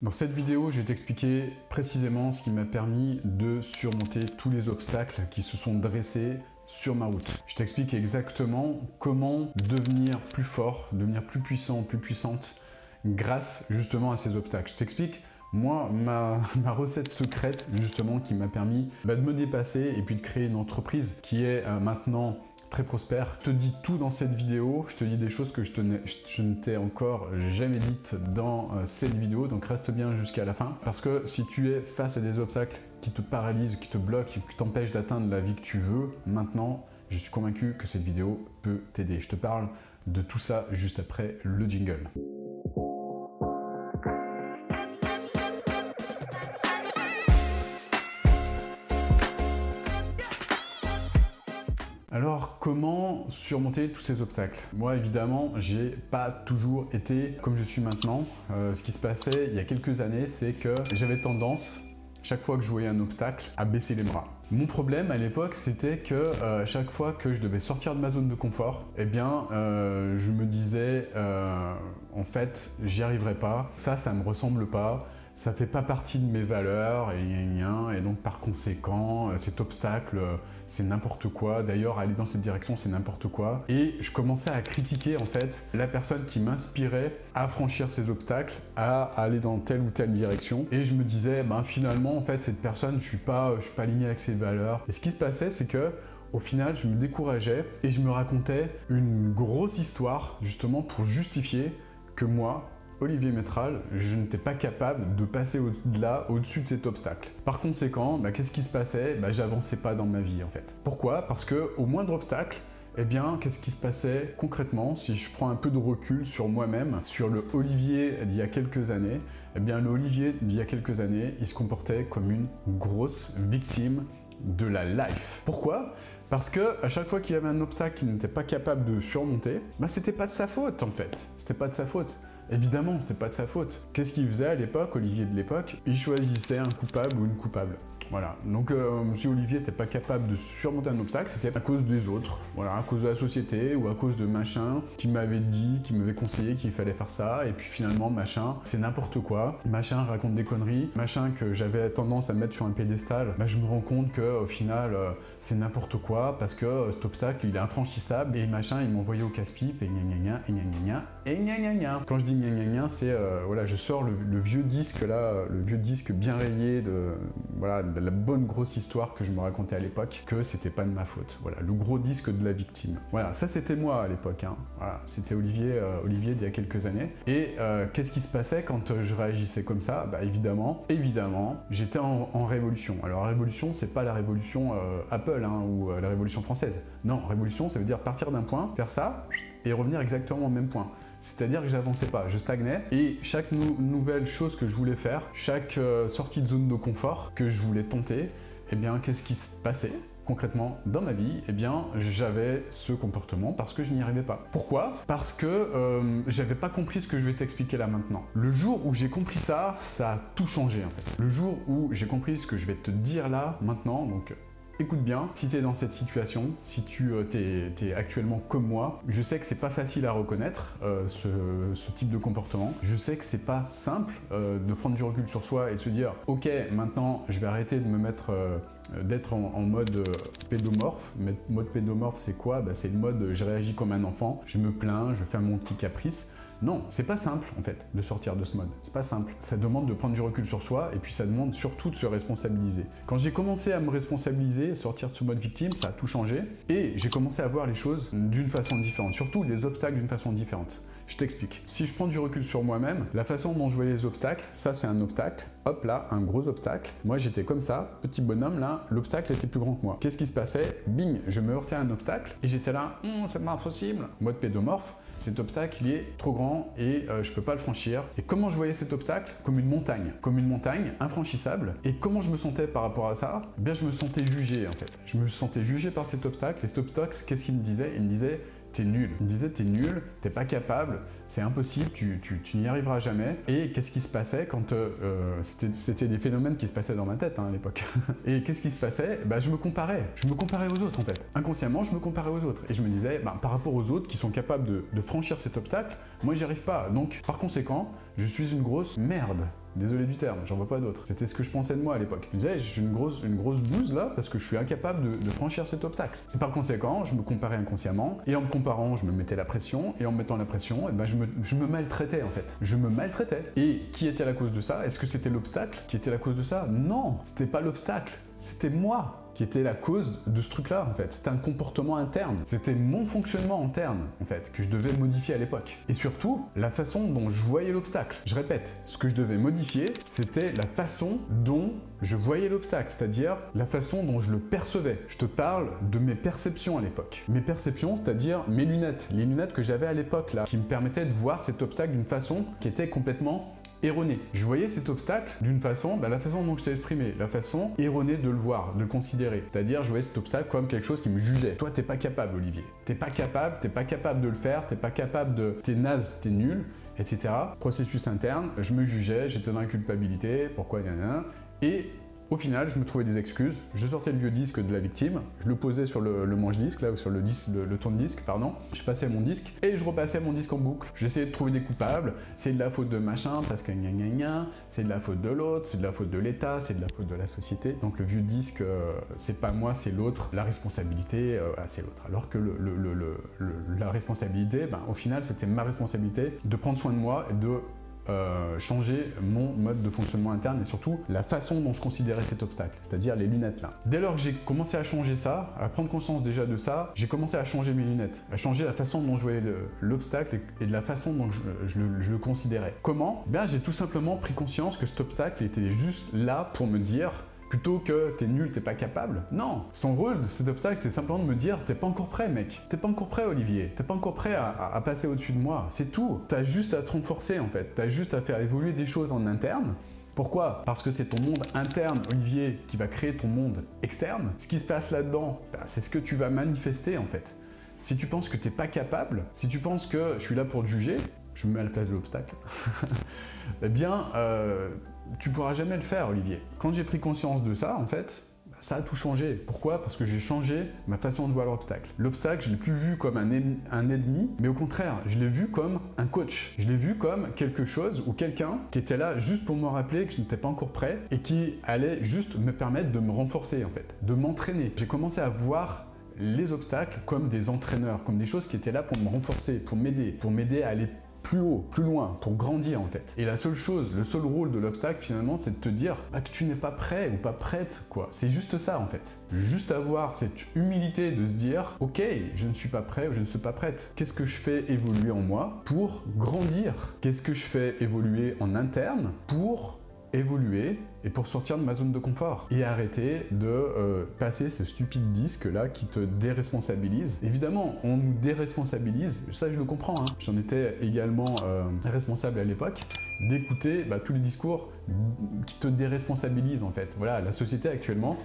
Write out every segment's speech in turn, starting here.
Dans cette vidéo, je vais t'expliquer précisément ce qui m'a permis de surmonter tous les obstacles qui se sont dressés sur ma route. Je t'explique exactement comment devenir plus fort, devenir plus puissant, plus puissante grâce justement à ces obstacles. Je t'explique moi ma recette secrète justement qui m'a permis de me dépasser et puis de créer une entreprise qui est maintenant très prospère. Je te dis tout dans cette vidéo, je te dis des choses que je ne t'ai encore jamais dites dans cette vidéo, donc reste bien jusqu'à la fin, parce que si tu es face à des obstacles qui te paralysent, qui te bloquent, qui t'empêchent d'atteindre la vie que tu veux, maintenant, je suis convaincu que cette vidéo peut t'aider. Je te parle de tout ça juste après le jingle. Alors, comment surmonter tous ces obstacles? Moi, évidemment, j'ai pas toujours été comme je suis maintenant. Ce qui se passait il y a quelques années, c'est que j'avais tendance, chaque fois que je voyais un obstacle, à baisser les bras. Mon problème à l'époque, c'était que chaque fois que je devais sortir de ma zone de confort, eh bien, je me disais, en fait, j'y arriverai pas, ça me ressemble pas. Ça fait pas partie de mes valeurs et donc par conséquent cet obstacle c'est n'importe quoi. D'ailleurs aller dans cette direction c'est n'importe quoi. Et je commençais à critiquer en fait la personne qui m'inspirait à franchir ces obstacles, à aller dans telle ou telle direction. Et je me disais finalement en fait cette personne je suis pas aligné avec ses valeurs. Et ce qui se passait c'est que au final, je me décourageais et je me racontais une grosse histoire justement pour justifier que moi, Olivier Métral, je n'étais pas capable de passer au-delà, au-dessus de cet obstacle. Par conséquent, qu'est-ce qui se passait? J'avançais pas dans ma vie en fait. Pourquoi? Parce que au moindre obstacle, eh bien, qu'est-ce qui se passait concrètement si je prends un peu de recul sur moi-même, sur le Olivier d'il y a quelques années? Eh bien, le Olivier d'il y a quelques années, il se comportait comme une grosse victime de la life. Pourquoi? Parce que à chaque fois qu'il y avait un obstacle qu'il n'était pas capable de surmonter, c'était pas de sa faute en fait. C'était pas de sa faute. Évidemment, c'était pas de sa faute. Qu'est-ce qu'il faisait à l'époque, Olivier de l'époque? Il choisissait un coupable ou une coupable. Voilà, donc si Olivier n'était pas capable de surmonter un obstacle, c'était à cause des autres, voilà, à cause de la société ou à cause de machin qui m'avait dit, qui m'avait conseillé qu'il fallait faire ça, et puis finalement machin, c'est n'importe quoi, machin raconte des conneries, machin que j'avais tendance à mettre sur un pédestal, je me rends compte que au final c'est n'importe quoi parce que cet obstacle il est infranchissable et machin il m'envoyait au casse-pipe et gna gna gna et gna gna gna et gna gna gna. Quand je dis gna gna gna, c'est voilà, je sors le vieux disque là, le vieux disque bien rayé de voilà de la bonne grosse histoire que je me racontais à l'époque, que c'était pas de ma faute. Voilà, le gros disque de la victime. Voilà, ça c'était moi à l'époque. Voilà, c'était Olivier d'il y a quelques années. Et qu'est-ce qui se passait quand je réagissais comme ça? Évidemment, j'étais en révolution. Alors révolution, c'est pas la révolution Apple ou la révolution française. Non, révolution, ça veut dire partir d'un point, faire ça et revenir exactement au même point. C'est-à-dire que j'avançais pas, je stagnais et chaque nouvelle chose que je voulais faire, chaque sortie de zone de confort que je voulais tenter, eh bien qu'est-ce qui se passait concrètement dans ma vie? Eh bien j'avais ce comportement parce que je n'y arrivais pas. Pourquoi? Parce que j'avais pas compris ce que je vais t'expliquer là maintenant. Le jour où j'ai compris ça, ça a tout changé en fait. Le jour où j'ai compris ce que je vais te dire là maintenant, donc écoute bien, si tu es dans cette situation, si tu es actuellement comme moi, je sais que c'est pas facile à reconnaître ce type de comportement. Je sais que c'est pas simple de prendre du recul sur soi et de se dire ok, maintenant je vais arrêter de me mettre d'être en mode pédomorphe. Mode pédomorphe c'est quoi? C'est le mode je réagis comme un enfant, je me plains, je fais mon petit caprice. Non, c'est pas simple en fait de sortir de ce mode, c'est pas simple. Ça demande de prendre du recul sur soi et puis ça demande surtout de se responsabiliser. Quand j'ai commencé à me responsabiliser, sortir de ce mode victime, ça a tout changé et j'ai commencé à voir les choses d'une façon différente, surtout les obstacles d'une façon différente. Je t'explique. Si je prends du recul sur moi-même, la façon dont je voyais les obstacles, ça c'est un obstacle, hop là, un gros obstacle. Moi j'étais comme ça, petit bonhomme là, l'obstacle était plus grand que moi. Qu'est-ce qui se passait? Bing, je me heurtais à un obstacle et j'étais là, c'est pas possible. Mode pédomorphe. Cet obstacle, il est trop grand et je peux pas le franchir. Et comment je voyais cet obstacle? Comme une montagne infranchissable. Et comment je me sentais par rapport à ça? Eh bien, je me sentais jugé en fait. Je me sentais jugé par cet obstacle. Et cet obstacle, qu'est-ce qu'il me disait? Il me disait t'es nul. Il me disait t'es nul, t'es pas capable, c'est impossible, tu n'y arriveras jamais. Et qu'est-ce qui se passait quand c'était des phénomènes qui se passaient dans ma tête à l'époque. Et qu'est-ce qui se passait? Je me comparais aux autres en fait. Inconsciemment, je me comparais aux autres. Et je me disais, par rapport aux autres qui sont capables de franchir cet obstacle, moi j'y arrive pas. Donc par conséquent, je suis une grosse merde. Désolé du terme, j'en vois pas d'autres. C'était ce que je pensais de moi à l'époque. Je me disais, j'ai une grosse bouse là parce que je suis incapable de franchir cet obstacle. Et par conséquent, je me comparais inconsciemment, et en me comparant, je me mettais la pression, et en me mettant la pression, et ben je me maltraitais en fait. Je me maltraitais. Et qui était la cause de ça? Est-ce que c'était l'obstacle qui était la cause de ça? Non, c'était pas l'obstacle, c'était moi qui était la cause de ce truc-là, en fait. C'était un comportement interne. C'était mon fonctionnement interne, en fait, que je devais modifier à l'époque. Et surtout, la façon dont je voyais l'obstacle. Je répète, ce que je devais modifier, c'était la façon dont je voyais l'obstacle, c'est-à-dire la façon dont je le percevais. Je te parle de mes perceptions à l'époque. Mes perceptions, c'est-à-dire mes lunettes. Les lunettes que j'avais à l'époque, là, qui me permettaient de voir cet obstacle d'une façon qui était complètement erroné. Je voyais cet obstacle d'une façon, la façon dont je t'ai exprimé, la façon erronée de le voir, de le considérer. C'est-à-dire, je voyais cet obstacle comme quelque chose qui me jugeait. Toi, t'es pas capable, Olivier. T'es pas capable de le faire, t'es pas capable de... T'es naze, t'es nul, etc. Processus interne, je me jugeais, j'étais dans la culpabilité, pourquoi, et au final, je me trouvais des excuses, je sortais le vieux disque de la victime, je le posais sur le manche-disque, là, ou sur le tourne-disque, pardon, je passais mon disque, et je repassais mon disque en boucle. J'essayais de trouver des coupables, c'est de la faute de machin, parce que gna gna gna, c'est de la faute de l'autre, c'est de la faute de l'État, c'est de la faute de la société. Donc le vieux disque, c'est pas moi, c'est l'autre, la responsabilité, c'est l'autre. Alors que la responsabilité, au final, c'était ma responsabilité de prendre soin de moi et de changer mon mode de fonctionnement interne et surtout la façon dont je considérais cet obstacle, c'est-à-dire les lunettes là. Dès lors que j'ai commencé à changer ça, à prendre conscience déjà de ça, j'ai commencé à changer mes lunettes, à changer la façon dont je voyais l'obstacle et de la façon dont je le considérais. Comment? J'ai tout simplement pris conscience que cet obstacle était juste là pour me dire plutôt que t'es nul, t'es pas capable. Non, son rôle de cet obstacle, c'est simplement de me dire t'es pas encore prêt, mec. T'es pas encore prêt, Olivier. T'es pas encore prêt à passer au-dessus de moi. C'est tout. T'as juste à te renforcer, en fait. T'as juste à faire évoluer des choses en interne. Pourquoi? Parce que c'est ton monde interne, Olivier, qui va créer ton monde externe. Ce qui se passe là-dedans, c'est ce que tu vas manifester, en fait. Si tu penses que t'es pas capable, si tu penses que je suis là pour te juger, je me mets à la place de l'obstacle, tu pourras jamais le faire, Olivier. Quand j'ai pris conscience de ça, en fait, ça a tout changé. Pourquoi? Parce que j'ai changé ma façon de voir l'obstacle. L'obstacle, je ne l'ai plus vu comme un ennemi, mais au contraire, je l'ai vu comme un coach. Je l'ai vu comme quelque chose ou quelqu'un qui était là juste pour me rappeler que je n'étais pas encore prêt et qui allait juste me permettre de me renforcer, en fait, de m'entraîner. J'ai commencé à voir les obstacles comme des entraîneurs, comme des choses qui étaient là pour me renforcer, pour m'aider à aller plus haut, plus loin, pour grandir en fait. Et la seule chose, le seul rôle de l'obstacle finalement, c'est de te dire que tu n'es pas prêt ou pas prête, quoi. C'est juste ça en fait. Juste avoir cette humilité de se dire ok, je ne suis pas prêt ou je ne suis pas prête. Qu'est-ce que je fais évoluer en moi pour grandir? Qu'est-ce que je fais évoluer en interne pour évoluer et pour sortir de ma zone de confort et arrêter de passer ce stupide disque là qui te déresponsabilise. Évidemment, on nous déresponsabilise, ça je le comprends, hein. J'en étais également responsable à l'époque, d'écouter tous les discours qui te déresponsabilisent en fait. Voilà, la société actuellement,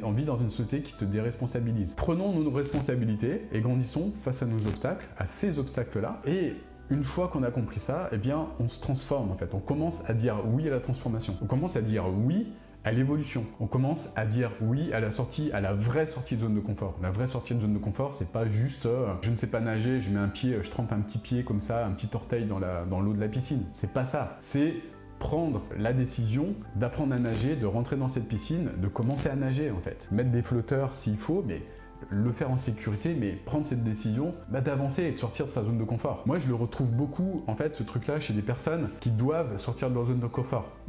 on vit dans une société qui te déresponsabilise. Prenons nos responsabilités et grandissons face à nos obstacles, à ces obstacles-là, et une fois qu'on a compris ça, on se transforme en fait. On commence à dire oui à la transformation. On commence à dire oui à l'évolution. On commence à dire oui à la vraie sortie de zone de confort. La vraie sortie de zone de confort, c'est pas juste je ne sais pas nager, je mets un pied, je trempe un petit pied comme ça, un petit orteil dans l'eau de la piscine. C'est pas ça. C'est prendre la décision d'apprendre à nager, de rentrer dans cette piscine, de commencer à nager en fait. Mettre des flotteurs s'il faut, mais le faire en sécurité, mais prendre cette décision d'avancer et de sortir de sa zone de confort. Moi, je le retrouve beaucoup, en fait, ce truc-là, chez des personnes qui doivent sortir de leur zone de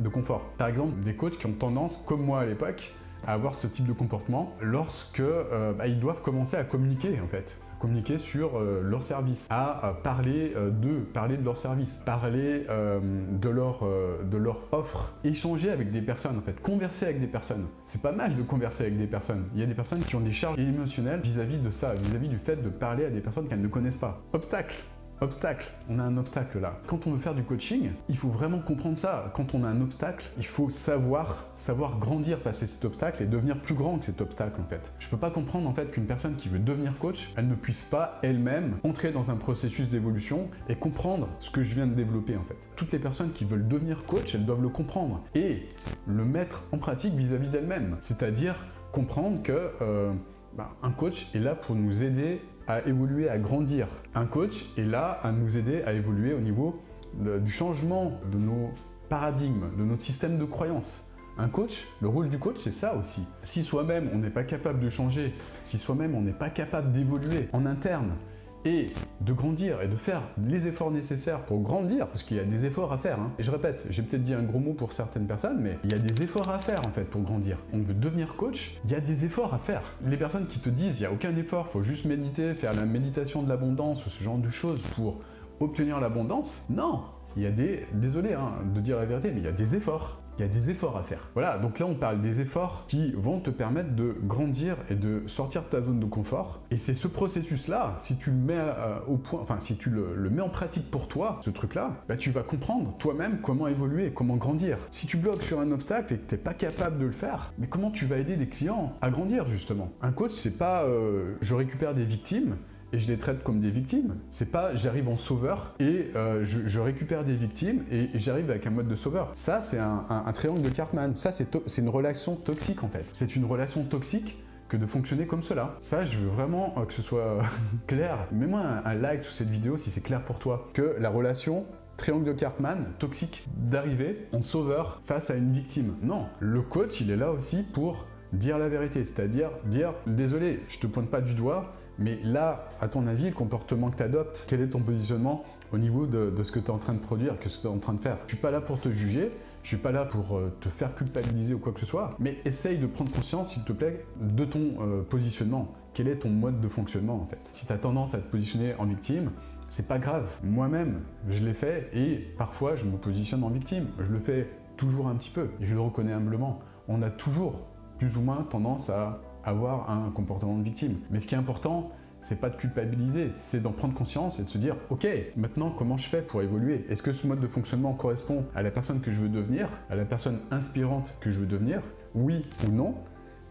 confort. Par exemple, des coachs qui ont tendance, comme moi à l'époque, à avoir ce type de comportement lorsque ils doivent commencer à communiquer, en fait. Communiquer sur leur service, à parler de leur service, parler de leur offre, échanger avec des personnes en fait, converser avec des personnes. C'est pas mal de converser avec des personnes. Il y a des personnes qui ont des charges émotionnelles vis-à-vis de ça, vis-à-vis du fait de parler à des personnes qu'elles ne connaissent pas. Obstacle, on a un obstacle là. Quand on veut faire du coaching, il faut vraiment comprendre ça. Quand on a un obstacle, il faut savoir grandir face à cet obstacle et devenir plus grand que cet obstacle en fait. Je peux pas comprendre en fait qu'une personne qui veut devenir coach, elle ne puisse pas elle-même entrer dans un processus d'évolution et comprendre ce que je viens de développer en fait. Toutes les personnes qui veulent devenir coach, elles doivent le comprendre et le mettre en pratique vis-à-vis d'elles-mêmes. C'est-à-dire comprendre que un coach est là pour nous aider à évoluer, à grandir. Un coach est là à nous aider à évoluer au niveau du changement de nos paradigme, de notre système de croyance. Un coach, le rôle du coach, c'est ça aussi. Si soi-même, on n'est pas capable de changer, si soi-même, on n'est pas capable d'évoluer en interne et de grandir et de faire les efforts nécessaires pour grandir, parce qu'il y a des efforts à faire. Et je répète, j'ai peut-être dit un gros mot pour certaines personnes, mais il y a des efforts à faire en fait pour grandir. On veut devenir coach, il y a des efforts à faire. Les personnes qui te disent il n'y a aucun effort, il faut juste méditer, faire la méditation de l'abondance ou ce genre de choses pour obtenir l'abondance, non, il y a désolé de dire la vérité, mais il y a des efforts. Il y a des efforts à faire. Voilà, donc là on parle des efforts qui vont te permettre de grandir et de sortir de ta zone de confort. Et c'est ce processus-là, si tu le mets au point, enfin si tu le mets en pratique pour toi, ce truc-là, bah, tu vas comprendre toi-même comment évoluer, comment grandir. Si tu bloques sur un obstacle et que tu n'es pas capable de le faire, mais comment tu vas aider des clients à grandir justement? Un coach, c'est pas je récupère des victimes et je les traite comme des victimes. C'est pas j'arrive en sauveur et je récupère des victimes et j'arrive avec un mode de sauveur. Ça, c'est un triangle de Karpman. Ça, c'est une relation toxique en fait. C'est une relation toxique que de fonctionner comme cela. Ça, je veux vraiment que ce soit clair. Mets-moi un like sous cette vidéo si c'est clair pour toi. Que la relation triangle de Karpman, toxique, d'arriver en sauveur face à une victime. Non, le coach, il est là aussi pour dire la vérité. C'est-à-dire dire, désolé, je te pointe pas du doigt, mais là, à ton avis, le comportement que tu adoptes, quel est ton positionnement au niveau de ce que tu es en train de produire, que ce que tu es en train de faire? Je ne suis pas là pour te juger, je ne suis pas là pour te faire culpabiliser ou quoi que ce soit, mais essaye de prendre conscience, s'il te plaît, de ton positionnement. Quel est ton mode de fonctionnement en fait? Si tu as tendance à te positionner en victime, c'est pas grave. Moi-même, je l'ai fait et parfois je me positionne en victime. Je le fais toujours un petit peu et je le reconnais humblement. On a toujours plus ou moins tendance à avoir un comportement de victime. Mais ce qui est important, c'est pas de culpabiliser, c'est d'en prendre conscience et de se dire ok, maintenant comment je fais pour évoluer? Est-ce que ce mode de fonctionnement correspond à la personne que je veux devenir, à la personne inspirante que je veux devenir? Oui ou non?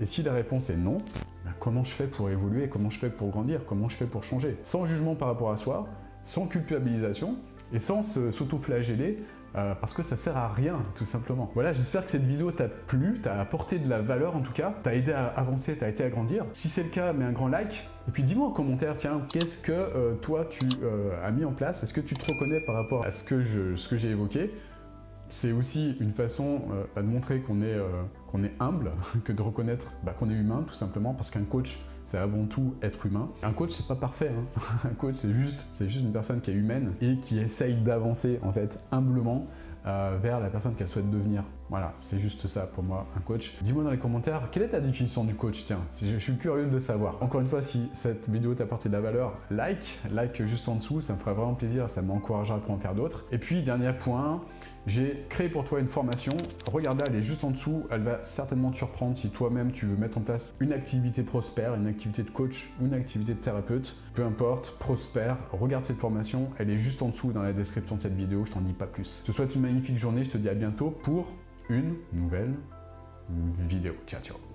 Et si la réponse est non, ben comment je fais pour évoluer? Comment je fais pour grandir? Comment je fais pour changer? Sans jugement par rapport à soi, sans culpabilisation et sans s'auto-flageller parce que ça sert à rien tout simplement. Voilà, j'espère que cette vidéo t'a plu, t'a apporté de la valeur en tout cas, t'a aidé à avancer, t'a aidé à grandir. Si c'est le cas, mets un grand like et puis dis-moi en commentaire, tiens, qu'est-ce que toi tu as mis en place? Est-ce que tu te reconnais par rapport à ce que j'ai évoqué? C'est aussi une façon de montrer qu'on est humble, que de reconnaître qu'on est humain tout simplement, parce qu'un coach, c'est avant tout être humain. Un coach, c'est pas parfait. Un coach, c'est juste une personne qui est humaine et qui essaye d'avancer en fait humblement vers la personne qu'elle souhaite devenir. Voilà, c'est juste ça pour moi, un coach. Dis-moi dans les commentaires, quelle est ta définition du coach? Tiens, je suis curieux de savoir. Encore une fois, si cette vidéo t'a apporté de la valeur, like juste en dessous, ça me fera vraiment plaisir, ça m'encouragera pour en faire d'autres. Et puis, dernier point, j'ai créé pour toi une formation. Regarde-la, elle est juste en dessous, elle va certainement te surprendre si toi-même tu veux mettre en place une activité prospère, une activité de coach ou une activité de thérapeute. Peu importe, prospère, regarde cette formation, elle est juste en dessous dans la description de cette vidéo, je t'en dis pas plus. Je te souhaite une magnifique journée, je te dis à bientôt pour une nouvelle vidéo. Ciao, ciao.